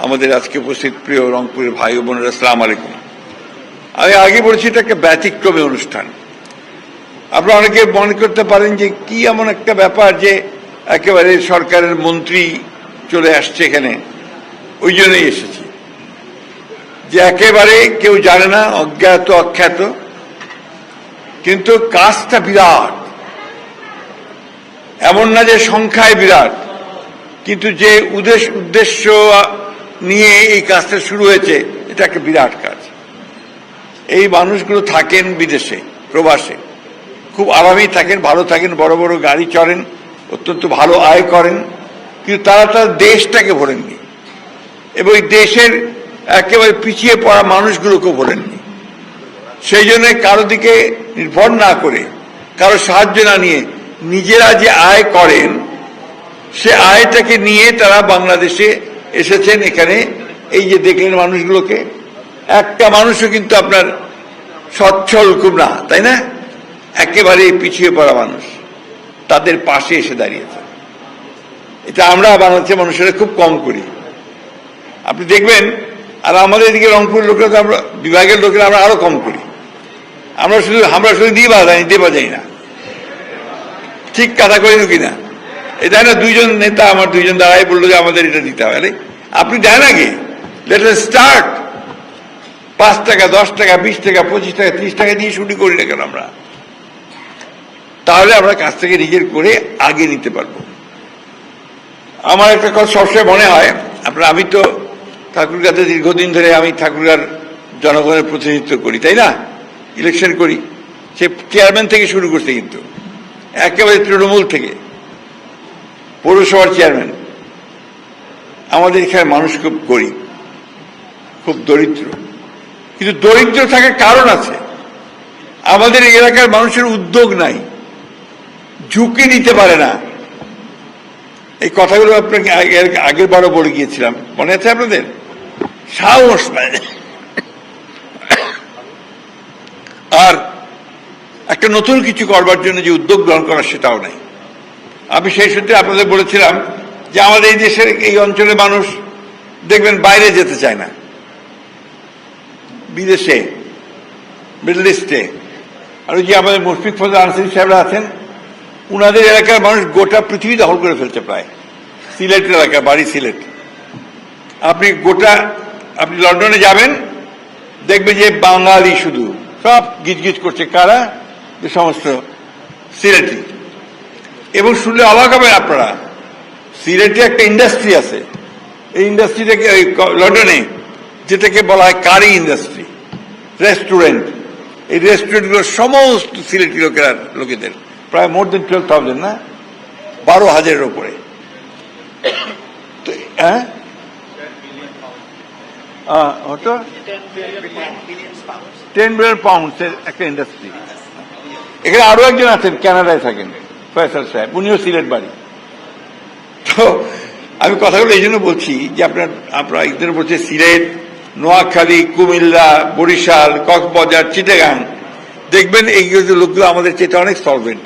আমাদের আজকে উপস্থিত প্রিয় রংপুরের ভাই ও বোনেরা, আসসালামু আলাইকুম। আমি আগে বলেছি এটা একটা ব্যতিক্রমী অনুষ্ঠান। আপনারা অনেকে মনে করতে পারেন যে কি এমন একটা ব্যাপার যে একেবারে সরকারের মন্ত্রী চলে আসছে এখানে, ওই জন্যই এসেছি। যে একেবারে কেউ জানে না, অজ্ঞাত অখ্যাত, কিন্তু কাজটা বিরাট। এমন না যে সংখ্যায় বিরাট, কিন্তু যে উদ্দেশ্য নিয়ে এই কাজটা শুরু হয়েছে, এটা একটা বিরাট কাজ। এই মানুষগুলো থাকেন বিদেশে, প্রবাসে, খুব আরামেই থাকেন, ভালো থাকেন, বড় বড় গাড়ি চড়েন, অত্যন্ত ভালো আয় করেন, কিন্তু তারা তার দেশটাকে ভোলেননি এবং এই দেশের একেবারে পিছিয়ে পড়া মানুষগুলোকেও ভোলেননি। সেই জন্য কারো দিকে নির্ভর না করে, কারো সাহায্য না নিয়ে নিজেরা যে আয় করেন, সে আয়টাকে নিয়ে তারা বাংলাদেশে এসেছেন। এখানে এই যে দেখলেন মানুষগুলোকে, একটা মানুষও কিন্তু আপনার সচ্ছল খুব না, তাই না? একেবারে পিছিয়ে পড়া মানুষ তাদের পাশে এসে দাঁড়িয়েছে। এটা আমরা বাংলাদেশের মানুষেরা খুব কম করি, আপনি দেখবেন। আর আমাদের এদিকে রংপুর লোকেরা, আমরা বিভাগের লোকেরা আমরা আরো কম করি। আমরা শুধু দিয়ে বাজাই না, ঠিক কথা করি কিনা? এটা না, দুইজন নেতা আমার দুইজন দাঁড়াই বললো যে আমাদের এটা দিতে হবে। আরে আপনি দেন আগে, লেট আস স্টার্ট। 5 টাকা, 10 টাকা, 20 টাকা, 25 টাকা, 30 টাকা দিয়ে শুরু করি না কেন আমরা? তাহলে আমরা কাজ থেকে নিজের করে আগে নিতে পারবো। আমার একটা কথা সবসময় মনে হয়, আমি তো ঠাকুরগাঁতে দীর্ঘদিন ধরে আমি ঠাকুরগাঁর জনগণের প্রতিনিধিত্ব করি, তাই না? ইলেকশন করি, সে চেয়ারম্যান থেকে শুরু করছে, কিন্তু একেবারে তৃণমূল থেকে পৌরসভার চেয়ারম্যান। আমাদের এখানে মানুষ খুব গরিব, খুব দরিদ্র, কিন্তু দরিদ্র থাকার কারণ আছে। আমাদের এই এলাকার মানুষের উদ্যোগ নাই, ঝুঁকি নিতে পারে না। এই কথাগুলো আপনাকে আগের বারও বলে গিয়েছিলাম, মনে আছে আপনাদের? সাহস পায় আর একটা নতুন কিছু করবার জন্য যে উদ্যোগ গ্রহণ করা, সেটাও নাই। আমি সেই সূত্রে আপনাদের বলেছিলাম যে আমাদের এই দেশের এই অঞ্চলের মানুষ দেখবেন বাইরে যেতে চায় না, বিদেশে, মিডল ইস্টে। আর ওই যে আমাদের মুশফিক ফজল আনসারী সাহেবরা আছেন, উনাদের এলাকার মানুষ গোটা পৃথিবী দখল করে ফেলছে প্রায়। সিলেটের এলাকা, বাড়ি সিলেট। আপনি লন্ডনে যাবেন, দেখবেন যে বাঙালি শুধু, সব গিজগিজ করছে। কারা? যে সমস্ত সিলেটি। এবং শুনলে অবাক হবেন আপনারা, সিলেটে একটা ইন্ডাস্ট্রি আছে, এই ইন্ডাস্ট্রিটাকে লন্ডনে যেটাকে বলা হয় কারি ইন্ডাস্ট্রি, রেস্টুরেন্ট। এই রেস্টুরেন্টগুলো সমস্ত সিলেটি লোকেদের, প্রায় মোর দেন 12,000, না 12,000-এর ওপরে। হ্যাঁ, হতো 10 বিলিয়ন পাউন্ডসের একটা ইন্ডাস্ট্রি। এখানে আরো একজন আছেন, কানাডায় থাকেন, ফয়সাল সাহেব, উনিও সিলেট বাড়ি। তো আমি কথাগুলো এই জন্য বলছি যে আপনারা একদিন বলছে সিলেট, নোয়াখালী, কুমিল্লা, বরিশাল, কক্সবাজার, চিটাগাং, দেখবেন এই লোকগুলো আমাদের চেয়ে অনেক সলভেন্ট,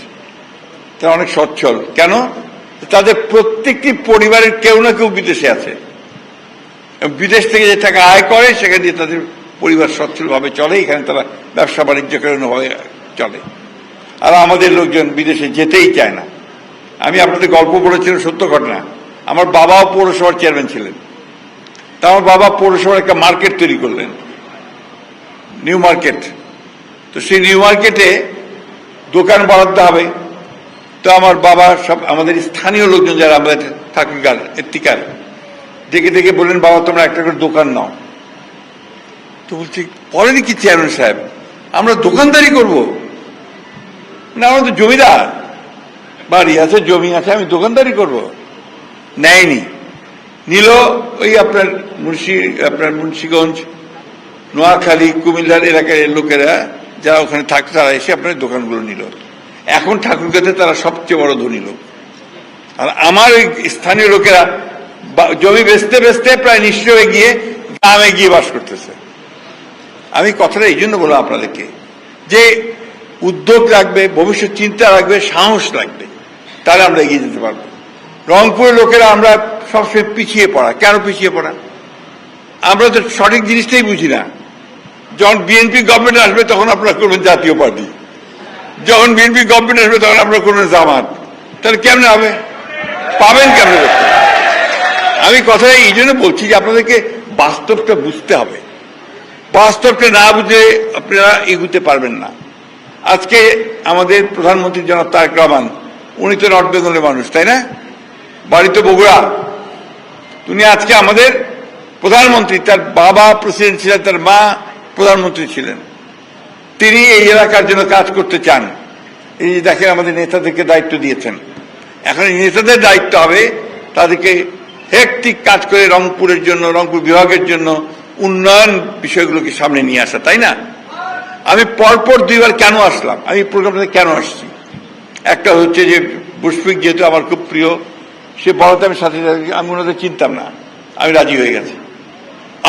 তারা অনেক সচ্ছল। কেন? তাদের প্রত্যেকটি পরিবারের কেউ না কেউ বিদেশে আছে, বিদেশ থেকে যে টাকা আয় করে সেখান দিয়ে তাদের পরিবার সচ্ছলভাবে চলে, এখানে তারা ব্যবসা বাণিজ্য ভাবে চলে। আর আমাদের লোকজন বিদেশে যেতেই চায় না। আমি আপনাদের গল্প বলেছিলাম, সত্য ঘটনা। আমার বাবাও পৌরসভার চেয়ারম্যান ছিলেন। তা আমার বাবা পৌরসভার একটা মার্কেট তৈরি করলেন, নিউ মার্কেট। তো সেই নিউ মার্কেটে দোকান বরাদ্দ হবে। তো আমার বাবা সব আমাদের স্থানীয় লোকজন যারা আমাদের ঠাকুরগাঁর এত্তিকার, ডেকে ডেকে বললেন, বাবা তোমরা একটা করে দোকান নাও। তো বলছি, পরেনি কি চেয়ারম্যান সাহেব, আমরা দোকানদারি করব না? আমরা তো জমিদার, বাড়ি আছে, জমি আছে, আমি দোকানদারি করব? নেয়নি। নিল ওই আপনার মুন্সিগঞ্জ, নোয়াখালী, কুমিল্লার এলাকার লোকেরা যারা ওখানে থাকতো, তারা এসে আপনার দোকানগুলো নিল। এখন ঠাকুরগাঁতে তারা সবচেয়ে বড় ধনী লোক। আর আমার ওই স্থানীয় লোকেরা জমি বেচতে বেচতে প্রায় নিঃস্ব হয়ে গিয়ে গ্রামে গিয়ে বাস করতেছে। আমি কথাটা এই জন্য বললাম আপনাদেরকে, যে উদ্যোগ লাগবে, ভবিষ্যৎ চিন্তা লাগবে, সাহস লাগবে, তাহলে আমরা এগিয়ে যেতে পারবো। রংপুরের লোকেরা আমরা সবসময় পিছিয়ে পড়া। কেন পিছিয়ে পড়া? আমরা তো সঠিক জিনিসটাই বুঝি না। যখন বিএনপি গভর্নমেন্ট আসবে তখন আপনারা করবেন জাতীয় পার্টি, যখন বিএনপি গভর্নমেন্ট আসবে তখন আপনারা করবেন জামাত। তাহলে কেমনে হবে? পাবেন কেমনে? আমি কথা এই জন্য বলছি যে আপনাদেরকে বাস্তবটা বুঝতে হবে। বাস্তবটা না বুঝে আপনারা এগুতে পারবেন না। আজকে আমাদের প্রধানমন্ত্রী জনাব তারেক রহমান, উনি তো নর্থ বেঙ্গলের মানুষ, তাই না? বাড়ি তো বগুড়া। উনি আজকে আমাদের প্রধানমন্ত্রী, তার বাবা প্রেসিডেন্ট ছিলেন, তার মা প্রধানমন্ত্রী ছিলেন। তিনি এই এলাকার জন্য কাজ করতে চান। এই যে দেখেন আমাদের নেতাদেরকে দায়িত্ব দিয়েছেন, এখন এই নেতাদের দায়িত্ব হবে তাদেরকে হেক্টিক কাজ করে রংপুরের জন্য, রংপুর বিভাগের জন্য উন্নয়ন বিষয়গুলোকে সামনে নিয়ে আসা, তাই না? আমি পরপর দুইবার কেন আসলাম, আমি প্রোগ্রামটাতে কেন আসছি? একটা হচ্ছে যে মুশফিক যেহেতু আমার খুব প্রিয়, সে বলাতে আমি সাথে সাথে আমি ওনাদের চিনতাম না, আমি রাজি হয়ে গেছি।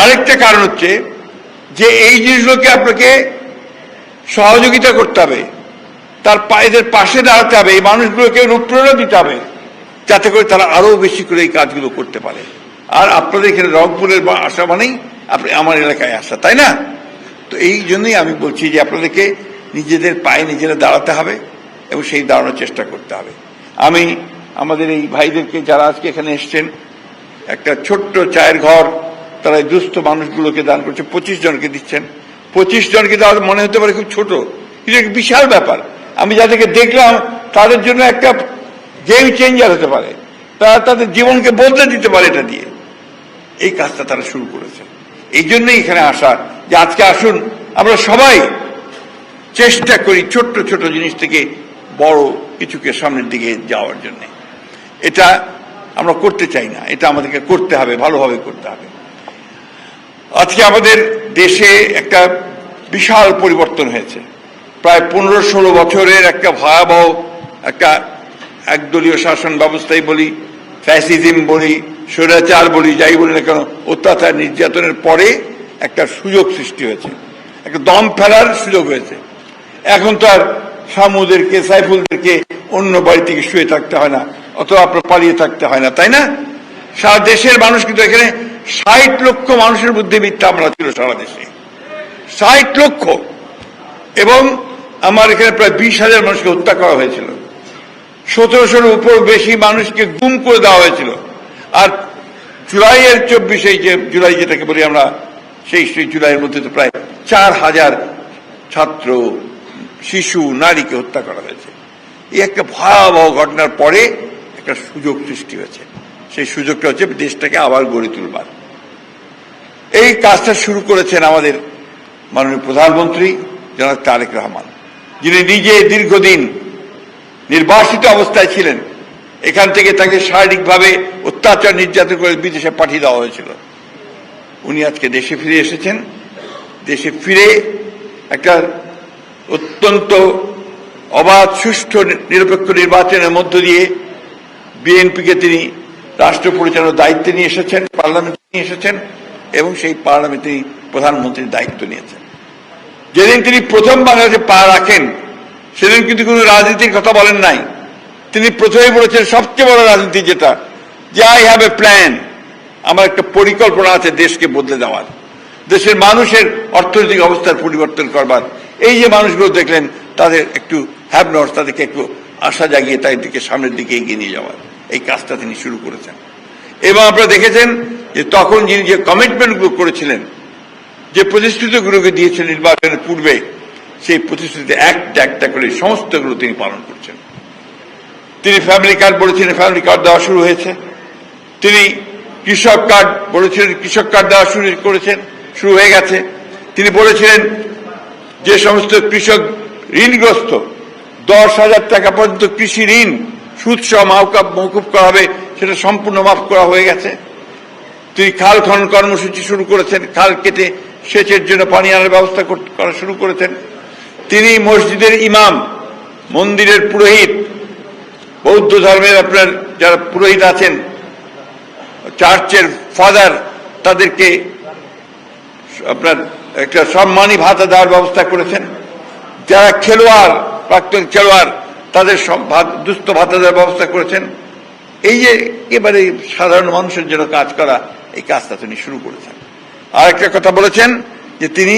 আরেকটা কারণ হচ্ছে যে এই জিনিসগুলোকে আপনাকে সহযোগিতা করতে হবে, তার এদের পাশে দাঁড়াতে হবে, এই মানুষগুলোকে অনুপ্রেরণা দিতে হবে যাতে করে তারা আরো বেশি করে এই কাজগুলো করতে পারে। আর আপনাদের এখানে রংপুরের আসা মানেই আপনি আমার এলাকায় আসা, তাই না? তো এই জন্যই আমি বলছি যে আপনাদেরকে নিজেদের পায়ে নিজেরা দাঁড়াতে হবে এবং সেই দাঁড়ানোর চেষ্টা করতে হবে। আমি আমাদের এই ভাইদেরকে যারা আজকে এখানে এসছেন, একটা ছোট্ট চায়ের ঘর তারা এই দুস্থ মানুষগুলোকে দান করছে, 25 জনকে দিচ্ছেন। 25 জনকে দেওয়া মনে হতে পারে খুব ছোট, কিন্তু একটা বিশাল ব্যাপার। আমি যাদেরকে দেখলাম তাদের জন্য একটা গেম চেঞ্জার হতে পারে, তারা তাদের জীবনকে বদলে দিতে পারে এটা দিয়ে। এই কাজটা তারা শুরু করেছে। এই জন্যই এখানে আসা, যে আজকে আসুন আমরা সবাই চেষ্টা করি ছোট্ট ছোট জিনিস থেকে বড় কিছুকে সামনের দিকে যাওয়ার জন্য। এটা আমরা করতে চাই না, এটা আমাদেরকে করতে হবে, ভালোভাবে করতে হবে। আজকে আমাদের দেশে একটা বিশাল পরিবর্তন হয়েছে। প্রায় 15-16 বছরের একটা ভয়াবহ একটা একদলীয় শাসন ব্যবস্থাই বলি, ফ্যাসিজম বলি, স্বৈরাচার বলি, যাই বলি না কেন, অত্যাচার নির্যাতনের পরে একটা সুযোগ সৃষ্টি হয়েছে, একটা দম ফেলার সুযোগ হয়েছে। এখন তো আর সামুদেরকে, সাইফুলদেরকে অন্য বাড়ি থেকে শুয়ে থাকতে হয় না, অথবা আপনার পালিয়ে থাকতে হয় না, তাই না? সারা দেশের মানুষ কিন্তু এখানে 60 লক্ষ মানুষের বুদ্ধিবৃত্তা আমরা ছিল সারা দেশে, 60 লক্ষ। এবং আমার এখানে প্রায় 20,000 মানুষকে হত্যা করা হয়েছিল, 1700-এর উপর বেশি মানুষকে গুম করে দেওয়া হয়েছিল। আর জুলাইয়ের 24, যে জুলাই যেটাকে বলি আমরা, সেই জুলাইয়ের মধ্যে তো প্রায় 4,000 ছাত্র, শিশু, নারীকে হত্যা করা হয়েছে। এই একটা ভয়াবহ ঘটনার পরে একটা সুযোগ সৃষ্টি হয়েছে। সেই সুযোগটা হচ্ছে দেশটাকে আবার গড়ে তুলবার। এই কাজটা শুরু করেছেন আমাদের মাননীয় প্রধানমন্ত্রী জনাব তারেক রহমান, যিনি নিজে দীর্ঘদিন নির্বাসিত অবস্থায় ছিলেন। এখান থেকে তাকে শারীরিকভাবে অত্যাচার নির্যাতন করে বিদেশে পাঠিয়ে দেওয়া হয়েছিল। উনি আজকে দেশে ফিরে এসেছেন। দেশে ফিরে একটা অত্যন্ত অবাধ, সুষ্ঠু, নিরপেক্ষ নির্বাচনের মধ্য দিয়ে বিএনপিকে তিনি রাষ্ট্র পরিচালনার দায়িত্বে নিয়ে এসেছেন, পার্লামেন্টে নিয়ে এসেছেন এবং সেই পার্লামেন্টে তিনি প্রধানমন্ত্রীর দায়িত্ব নিয়েছেন। যেদিন তিনি প্রথম বাংলাদেশে পা রাখেন সেদিন কিন্তু কোনো রাজনীতির কথা বলেন নাই। তিনি প্রথমেই বলেছেন সবচেয়ে বড় রাজনীতি যেটা, যে আই হ্যাভ এ প্ল্যান, আমার একটা পরিকল্পনা আছে দেশকে বদলে দেওয়ার, দেশের মানুষের অর্থনৈতিক অবস্থার পরিবর্তন করবার। এই যে মানুষগুলো দেখলেন তাদের একটু হ্যাভ নট, তাদেরকে একটু আশা জাগিয়ে তাদের দিকে সামনের দিকে এগিয়ে নিয়ে যাওয়ার এই কাজটা তিনি শুরু করেছেন। এবং আপনারা দেখেছেন যে তখন যিনি যে কমিটমেন্টগুলো করেছিলেন, যে প্রতিশ্রুতিগুলোকে দিয়েছেন নির্বাচনের পূর্বে, সেই প্রতিশ্রুতি একটা করে সমস্তগুলো তিনি পালন করছেন। তিনি ফ্যামিলি কার্ড বলেছিলেন, ফ্যামিলি কার্ড দেওয়া শুরু হয়েছে। তিনি কৃষক কার্ড বলেছিলেন, কৃষক কার্ড দেওয়া শুরু হয়ে গেছে। তিনি বলেছিলেন যে সমস্ত কৃষক ঋণগ্রস্ত 10,000 টাকা পর্যন্ত কৃষি ঋণ সুদসহ মওকুফ করা হবে, সেটা সম্পূর্ণ মাফ করা হয়ে গেছে। তিনি খাল খনন কর্মসূচি শুরু করেছেন, খাল কেটে সেচের জন্য পানি আনার ব্যবস্থা করা শুরু করেছেন। তিনি মসজিদের ইমাম, মন্দিরের পুরোহিত, বৌদ্ধ ধর্মের আপনার যারা পুরোহিত আছেন, চার্চের ফাদার, তাদেরকে আপনার একটা সম্মানী ভাতা দেওয়ার ব্যবস্থা করেছেন। যারা খেলোয়াড়, প্রাক্তন খেলোয়াড়, তাদের দুস্থ ভাতা দেওয়ার ব্যবস্থা করেছেন। এই যে একেবারে সাধারণ মানুষের জন্য কাজ করা, এই কাজটা তিনি শুরু করেছেন। আর একটা কথা বলেছেন যে তিনি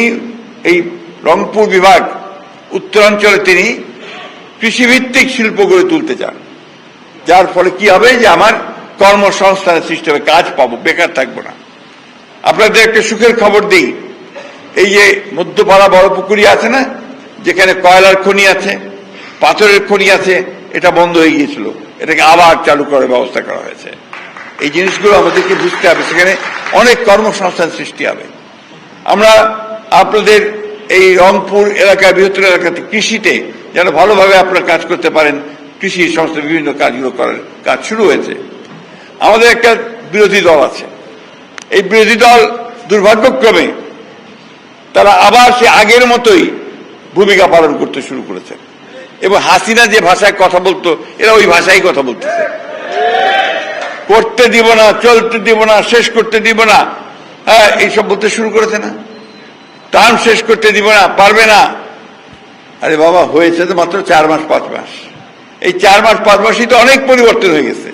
এই রংপুর বিভাগ উত্তরাঞ্চলে তিনি কৃষিভিত্তিক শিল্প গড়ে তুলতে চান, যার ফলে কি হবে যে আমার কর্মসংস্থানের সৃষ্টি হবে, কাজ পাবো, বেকার থাকবো না। আপনাদের একটা সুখের খবর দিই, এই যে মধ্যপাড়া বড় পুকুরি আছে না, যেখানে কয়লার খনি আছে, পাথরের খনি আছে, এটা বন্ধ হয়ে গিয়েছিল, এটাকে আবার চালু করার ব্যবস্থা করা হয়েছে। এই জিনিসগুলো আমাদেরকে বুঝতে হবে, সেখানে অনেক কর্মসংস্থান সৃষ্টি হবে। আমরা আপনাদের এই রংপুর এলাকা, বৃহত্তর এলাকাতে কৃষিতে যেন ভালোভাবে আপনারা কাজ করতে পারেন, কৃষি সমস্ত বিভিন্ন কাজগুলো করার কাজ শুরু হয়েছে। আমাদের একটা বিরোধী দল আছে, এই বিরোধী দল দুর্ভাগ্যক্রমে তারা আবার সে আগের মতোই ভূমিকা পালন করতে শুরু করেছে, এবং হাসিনা যে ভাষায় কথা বলতো এরা ওই ভাষায় কথা বলতেছে। করতে দিব না, চলতে দিব না, শেষ করতে দিব না, হ্যাঁ এইসব বলতে শুরু করেছে না। টার্ম শেষ করতে দিব না, পারবে না। আরে বাবা, হয়েছে তো মাত্র 4 মাস 5 মাস। এই 4 মাস 5 মাসই তো অনেক পরিবর্তন হয়ে গেছে,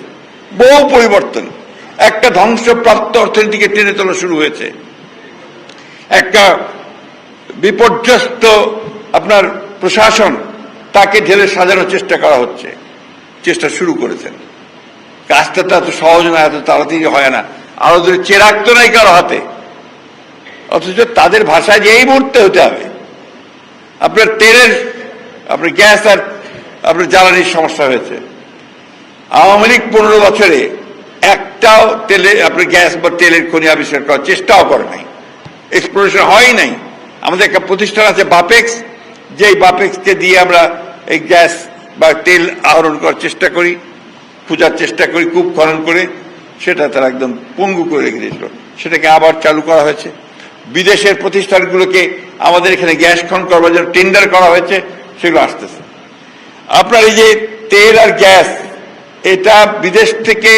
বহু পরিবর্তন। একটা ধ্বংসপ্রাপ্ত অর্থনীতিকে টেনে তোলা শুরু হয়েছে, একটা বিপর্যস্ত আপনার প্রশাসন, তাকে ঢেলে সাজানোর চেষ্টা করা হচ্ছে, চেষ্টা শুরু করেছেন। কাজটা তো এত সহজ না, এত তাড়াতাড়ি হয় না। আরো ধরে চেরাগ তো নাই কারো হাতে, অথচ তাদের ভাষায় যে এই মুহূর্তে হতে হবে। আপনার তেলের, আপনার গ্যাস আর আপনার জ্বালানির সমস্যা হয়েছে। আওয়ামী লীগ 15 বছরে একটাও আপনার গ্যাস বা তেলের খনি আবিষ্কার করার চেষ্টাও করে নাই, এক্সপ্লোরেশন হয় নাই। আমাদের একটা প্রতিষ্ঠান আছে বাপেক্স, যে বাপেক্সকে দিয়ে আমরা এই গ্যাস বা তেল আহরণ করার চেষ্টা করি, খোঁজার চেষ্টা করি, কূপ খনন করে, সেটা তারা একদম পঙ্গু করে রেখে দিয়েছিল। সেটাকে আবার চালু করা হয়েছে। বিদেশের প্রতিষ্ঠানগুলোকে আমাদের এখানে গ্যাস খনন করবার জন্য টেন্ডার করা হয়েছে, সেগুলো আসতেছে। আপনার এই যে তেল আর গ্যাস, এটা বিদেশ থেকে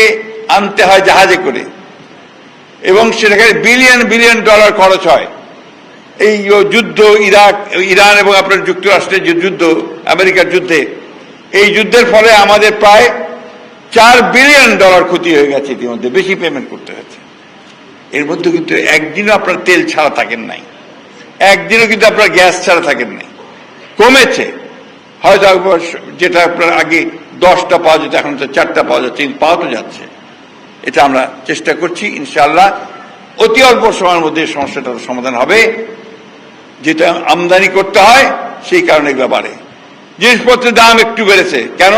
আনতে হয় জাহাজে করে, এবং সেখানে বিলিয়ন বিলিয়ন ডলার খরচ হয়। এই যুদ্ধ, ইরান এবং আপনার যুক্তরাষ্ট্রের যে যুদ্ধ, আমেরিকার যুদ্ধে, এই যুদ্ধের ফলে আমাদের প্রায় $4 বিলিয়ন ক্ষতি হয়ে গেছে, ইতিমধ্যে বেশি পেমেন্ট করতে হয়েছে। এর মধ্যে কিন্তু একদিনও আপনার তেল ছাড়া থাকেন নাই, একদিনও কিন্তু আপনার গ্যাস ছাড়া থাকেন নাই। কমেছে হয়তো, যেটা আপনার আগে 10টা পাওয়া যেত এখন তো 4টা পাওয়া যাচ্ছে, পাওয়া তো যাচ্ছে। এটা আমরা চেষ্টা করছি, ইনশাআল্লাহ অতি অল্প সময়ের মধ্যে সমস্যাটার সমাধান হবে। যেটা আমদানি করতে হয় সেই কারণে এগুলো বাড়ে। জিনিসপত্রের দাম একটু বেড়েছে, কেন?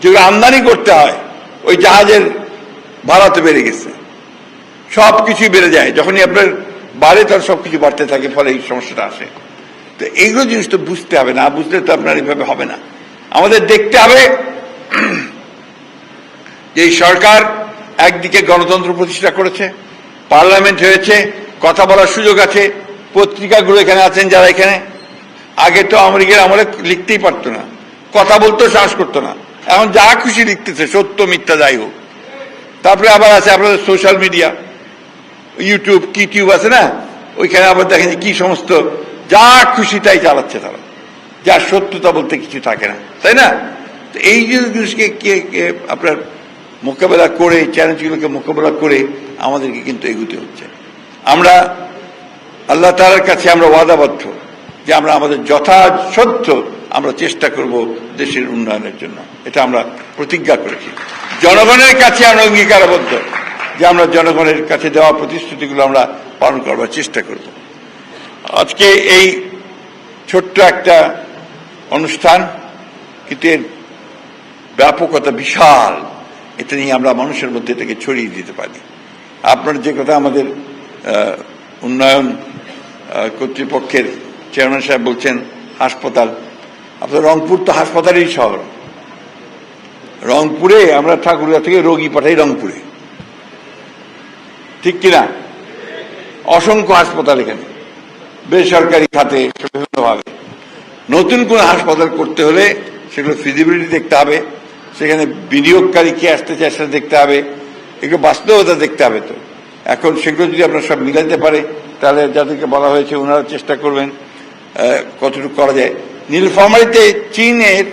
যেগুলো আমদানি করতে হয় ওই জাহাজের ভাড়া তো বেড়ে গেছে, সবকিছুই বেড়ে যায়। যখনই আপনার বাড়ে তখন সবকিছু বাড়তে থাকে, ফলে এই সমস্যাটা আসে। তো এইগুলো জিনিস তো বুঝতে হবে, না বুঝলে তো আপনার এইভাবে হবে না। আমাদের দেখতে হবে যে এই সরকার একদিকে গণতন্ত্র প্রতিষ্ঠা করেছে, পার্লামেন্ট হয়েছে, কথা বলার সুযোগ আছে, পত্রিকাগুলো এখানে আছেন যারা এখানে, আগে তো আমেরিকার আমলে লিখতেই পারতো না, কথা বলতেও সাহস করতো না। এখন যা খুশি লিখতেছে, সত্য মিথ্যা যাই হোক। তারপরে আবার আছে আপনাদের সোশ্যাল মিডিয়া, ইউটিউব, কিটিউব আছে না, ওইখানে আবার দেখেন কি সমস্ত যা খুশি তাই চালাচ্ছে তারা, যার সত্যতা বলতে কিছু থাকে না, তাই না? তো এই জিনিসকে আপনার মোকাবেলা করে, চ্যালেঞ্জগুলোকে মোকাবেলা করে আমাদেরকে কিন্তু এগোতে হচ্ছে। আমরা আল্লাহ তাআলার কাছে আমরা ওয়াদাবদ্ধ যে আমরা আমাদের যথাসাধ্য আমরা চেষ্টা করব দেশের উন্নয়নের জন্য, এটা আমরা প্রতিজ্ঞা করেছি। জনগণের কাছে আমরা অঙ্গীকারবদ্ধ যে আমরা জনগণের কাছে দেওয়া প্রতিশ্রুতিগুলো আমরা পালন করবার চেষ্টা করব। আজকে এই ছোট্ট একটা অনুষ্ঠান, কিন্তু এর ব্যাপকতা বিশাল। এটা নিয়ে আমরা মানুষের মধ্যে এটাকে ছড়িয়ে দিতে পারি। আপনার যে কথা আমাদের উন্নয়ন কর্তৃপক্ষের চেয়ারম্যান সাহেব বলছেন, হাসপাতাল, আপনার রংপুর তো হাসপাতালেরই শহর। রংপুরে আমরা ঠাকুরিয়া থেকে রোগী পাঠাই রংপুরে, ঠিক কিনা? অসংখ্য হাসপাতাল এখানে, বেসরকারি খাতে বিভিন্নভাবে। নতুন কোন হাসপাতাল করতে হলে সেগুলো ফিজিবিলিটি দেখতে হবে, সেখানে বিনিয়োগকারী কে আসতে চায় সেটা দেখতে হবে, এগুলো বাস্তবতা দেখতে হবে। তো এখন সেগুলো যদি আপনারা সব মিলাতে পারে, তাহলে যাদেরকে বলা হয়েছে ওনারা চেষ্টা করবেন কতটুকু করা যায়। নীলফামারীতে চীনের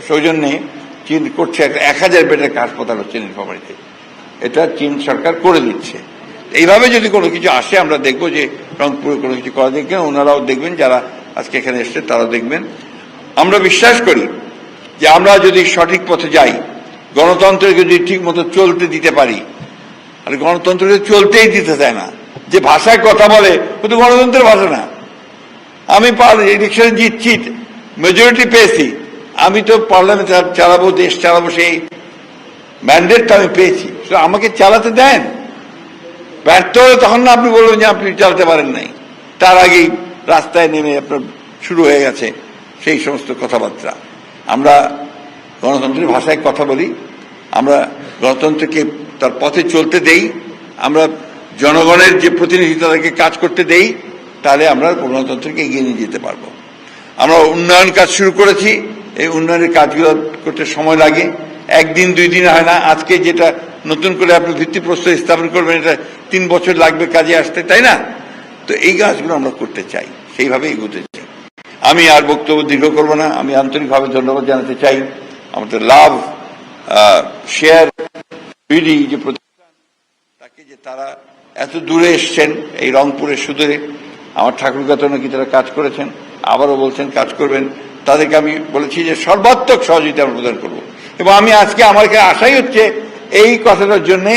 সৌজন্যে চীন করছে 1000 বেডের হাসপাতাল হচ্ছে নীলফামারীতে, এটা চীন সরকার করে দিচ্ছে। এইভাবে যদি কোনো কিছু আসে আমরা দেখবো যে রংপুরে কোনো কিছু করা দেখবেন, ওনারাও দেখবেন, যারা আজকে এখানে এসছে তারাও দেখবেন। আমরা বিশ্বাস করি যে আমরা যদি সঠিক পথে যাই, গণতন্ত্রকে যদি ঠিক মতো চলতে দিতে পারি, আর গণতন্ত্রকে চলতেই দিতে চায় না, যে ভাষায় কথা বলে ও তো গণতন্ত্রের ভাষা না। আমি ইলেকশনে জিতছি, মেজরিটি পেয়েছি, আমি তো পার্লামেন্ট চালাবো, দেশ চালাবো, সেই ম্যান্ডেটটা আমি পেয়েছি, আমাকে চালাতে দেন। ব্যর্থ হলে তখন না আপনি বলবেন যে আপনি চালাতে পারেন নাই। তার আগেই রাস্তায় নেমে আপনার শুরু হয়ে গেছে সেই সমস্ত কথাবার্তা। আমরা গণতন্ত্রের ভাষায় কথা বলি, আমরা গণতন্ত্রকে তার পথে চলতে দেই, আমরা জনগণের যে প্রতিনিধি তাদেরকে কাজ করতে দেই, তাহলে আমরা গণতন্ত্রকে এগিয়ে নিয়ে যেতে পারবো। আমরা উন্নয়ন কাজ শুরু করেছি, এই উন্নয়নের কাজগুলো করতে সময় লাগে, একদিন দুই দিন হয় না। আজকে যেটা নতুন করে আপনি ভিত্তিপ্রস্তর স্থাপন করবেন, এটা 3 বছর লাগবে কাজে আসতে, তাই না? তো এই কাজগুলো আমরা করতে চাই, সেইভাবে এগোতে চাই। আমি আর বক্তব্য দীর্ঘ করব না। আমি আন্তরিকভাবে ধন্যবাদ জানাতে চাই আমাদের লাভ শেয়ার বিডি যে প্রতিষ্ঠান, তাকে যে তারা এত দূরে এসছেন, এই রংপুরের সুদূরে আমার ঠাকুরগাঁতে নাকি তারা কাজ করেছেন, আবারও বলছেন কাজ করবেন। তাদেরকে আমি বলেছি যে সর্বাত্মক সহযোগিতা আমরা প্রদান করবো। এবং আমি আজকে আমার কাছে আশাই হচ্ছে এই কথাটার জন্য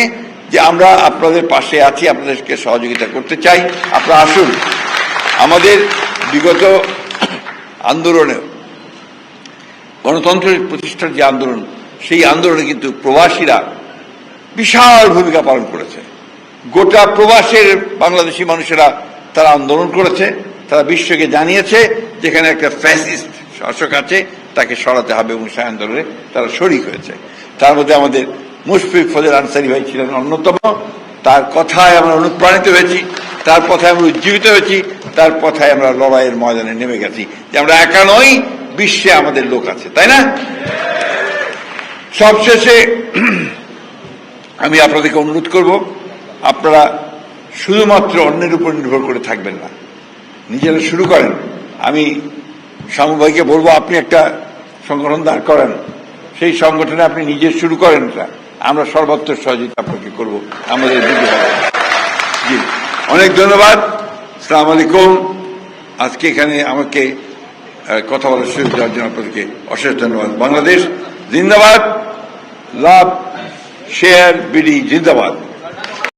যে আমরা আপনাদের পাশে আছি, আপনাদেরকে সহযোগিতা করতে চাই। আপনারা আসুন। আমাদের বিগত আন্দোলনে, গণতন্ত্রের প্রতিষ্ঠার যে আন্দোলন, সেই আন্দোলনে কিন্তু প্রবাসীরা বিশাল ভূমিকা পালন করেছে। গোটা প্রবাসের বাংলাদেশি মানুষেরা তারা আন্দোলন করেছে, তারা বিশ্বকে জানিয়েছে যেখানে একটা ফ্যাসিস্ট শাসক আছে, তাকে সরাতে হবে, এবং সেই আন্দোলনে তারা শরিক হয়েছে। তার মধ্যে আমাদের মুশফিক ফজল আনসারী ভাই ছিলেন অন্যতম। তার কথায় আমরা অনুপ্রাণিত হয়েছি, তার কথায় আমরা উজ্জীবিত হয়েছি, তার কথায় আমরা লড়াইয়ের ময়দানে নেমে গেছি যে আমরা একা নই, বিশ্বে আমাদের লোক আছে, তাই না? সবশেষে আমি আপনাদেরকে অনুরোধ করব, আপনারা শুধুমাত্র অন্যের উপর নির্ভর করে থাকবেন না, নিজেরা শুরু করেন। আমি শামু ভাইকে বলবো, আপনি একটা সংগঠন দাঁড় করেন, সেই সংগঠনে আপনি নিজে শুরু করেন, আমরা সর্বাত্মক সহযোগিতা আপনাকে করব, আমাদের জি। অনেক ধন্যবাদ। আসসালামু আলাইকুম। আজকে এখানে আমাকে কথা বলার সুযোগ দেওয়ার জন্য আপনাদেরকে অশেষ ধন্যবাদ। বাংলাদেশ জিন্দাবাদ, লাভ শেয়ার বিডি জিন্দাবাদ।